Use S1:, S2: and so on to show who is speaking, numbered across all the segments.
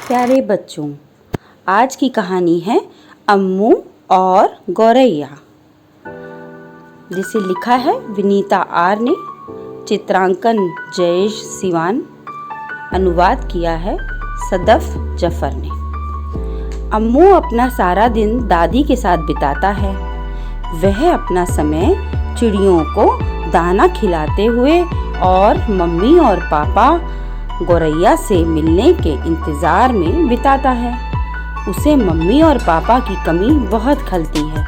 S1: प्यारे बच्चों, आज की कहानी है अम्मू और गौरैया, जिसे लिखा है विनीता आर ने, चित्रांकन जयेश सिवान, अनुवाद किया है सदफ जफर ने। अम्मू अपना सारा दिन दादी के साथ बिताता है। वह अपना समय चिड़ियों को दाना खिलाते हुए और मम्मी और पापा गौरैया से मिलने के इंतज़ार में बिताता है। उसे मम्मी और पापा की कमी बहुत खलती है।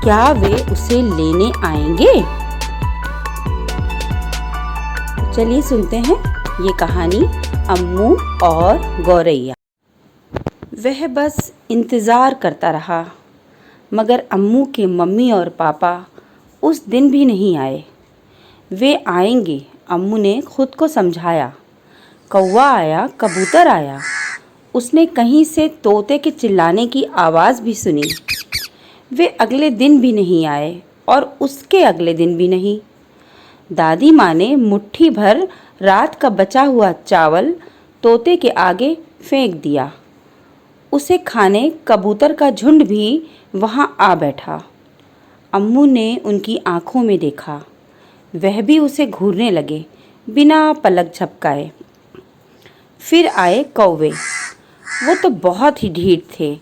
S1: क्या वे उसे लेने आएंगे? चलिए सुनते हैं ये कहानी अम्मू और गौरैया। वह बस इंतज़ार करता रहा, मगर अम्मू के मम्मी और पापा उस दिन भी नहीं आए। वे आएंगे, अम्मू ने खुद को समझाया। कौवा आया, कबूतर आया, उसने कहीं से तोते के चिल्लाने की आवाज़ भी सुनी। वे अगले दिन भी नहीं आए और उसके अगले दिन भी नहीं। दादी माँ ने मुट्ठी भर रात का बचा हुआ चावल तोते के आगे फेंक दिया। उसे खाने कबूतर का झुंड भी वहाँ आ बैठा। अम्मू ने उनकी आँखों में देखा। वह भी उसे घूरने लगे, बिना पलक झपकाए। फिर आए कौवे। वो तो बहुत ही ढीठ थे।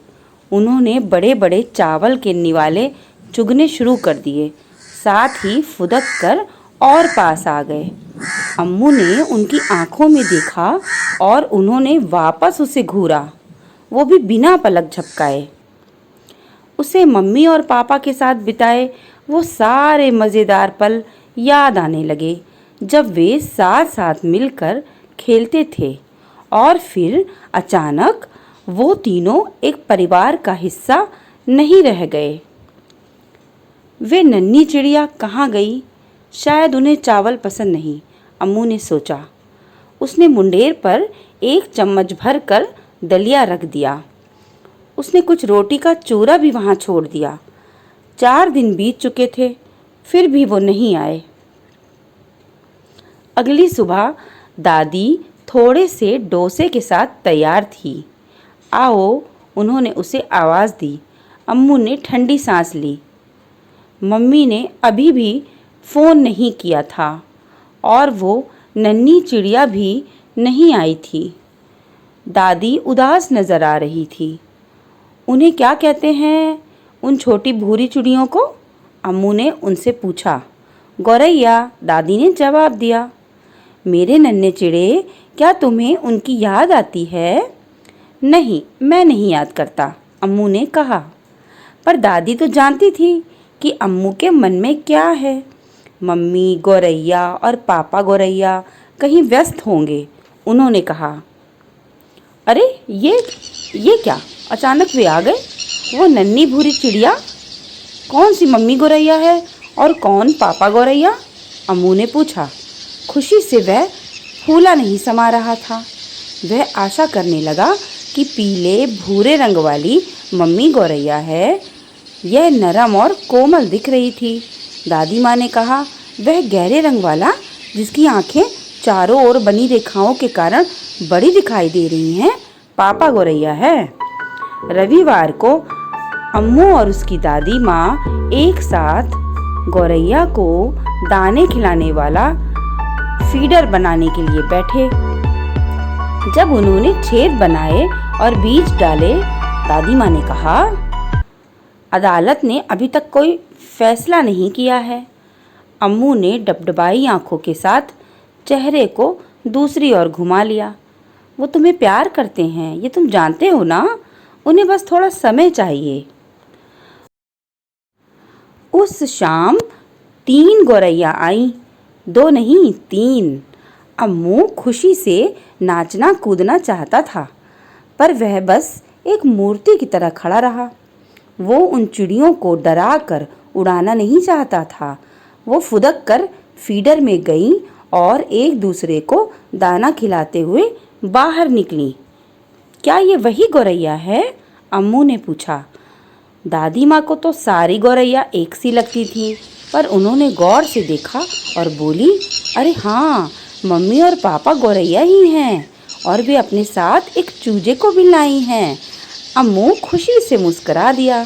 S1: उन्होंने बड़े बड़े चावल के निवाले चुगने शुरू कर दिए, साथ ही फुदक कर और पास आ गए। अम्मू ने उनकी आंखों में देखा और उन्होंने वापस उसे घूरा, वो भी बिना पलक झपकाए। उसे मम्मी और पापा के साथ बिताए वो सारे मज़ेदार पल याद आने लगे, जब वे साथ साथ मिलकर खेलते थे। और फिर अचानक वो तीनों एक परिवार का हिस्सा नहीं रह गए। वे नन्ही चिड़िया कहाँ गई? शायद उन्हें चावल पसंद नहीं, अम्मू ने सोचा। उसने मुंडेर पर एक चम्मच भर कर दलिया रख दिया। उसने कुछ रोटी का चूरा भी वहाँ छोड़ दिया। 4 दिन बीत चुके थे, फिर भी वो नहीं आए। अगली सुबह दादी थोड़े से डोसे के साथ तैयार थी। आओ, उन्होंने उसे आवाज़ दी। अम्मू ने ठंडी सांस ली। मम्मी ने अभी भी फ़ोन नहीं किया था और वो नन्ही चिड़िया भी नहीं आई थी। दादी उदास नज़र आ रही थी। उन्हें क्या कहते हैं, उन छोटी भूरी चिड़ियों को? अम्मू ने उनसे पूछा। गौरैया, दादी ने जवाब दिया। मेरे नन्हे चिड़े, क्या तुम्हें उनकी याद आती है? नहीं, मैं नहीं याद करता, अम्मू ने कहा। पर दादी तो जानती थी कि अम्मू के मन में क्या है। मम्मी गौरैया और पापा गौरैया कहीं व्यस्त होंगे, उन्होंने कहा। अरे ये क्या, अचानक वे आ गए? वो नन्ही भूरी चिड़िया? कौन सी मम्मी गौरैया है और कौन पापा गौरैया? अम्मू ने पूछा। खुशी से वह फूला नहीं समा रहा था। वह आशा करने लगा कि पीले भूरे रंग वाली मम्मी गौरैया है। यह नरम और कोमल दिख रही थी। दादी माँ ने कहा, वह गहरे रंग वाला, जिसकी आंखें चारों ओर बनी रेखाओं के कारण बड़ी दिखाई दे रही हैं, पापा गौरैया है। रविवार को अम्मू और उसकी दादी माँ एक साथ गौरैया को दाने खिलाने वाला फीडर बनाने के लिए बैठे। जब उन्होंने छेद बनाए और बीज डाले, दादी माँ ने कहा, अदालत ने अभी तक कोई फैसला नहीं किया है। अम्मू ने डबडबाई आंखों के साथ चेहरे को दूसरी ओर घुमा लिया। वो तुम्हें प्यार करते हैं, ये तुम जानते हो ना। उन्हें बस थोड़ा समय चाहिए। उस शाम 3 गौरैया आईं, 2 नहीं 3। अम्मू खुशी से नाचना कूदना चाहता था, पर वह बस एक मूर्ति की तरह खड़ा रहा। वो उन चिड़ियों को डरा कर उड़ाना नहीं चाहता था। वो फुदक कर फीडर में गईं और एक दूसरे को दाना खिलाते हुए बाहर निकली। क्या ये वही गौरैया है? अम्मू ने पूछा। दादी माँ को तो सारी गौरैया एक सी लगती थी। पर उन्होंने गौर से देखा और बोली, अरे हाँ, मम्मी और पापा गौरैया ही हैं और वे अपने साथ एक चूजे को भी लाई हैं। अम्मू खुशी से मुस्कुरा दिया।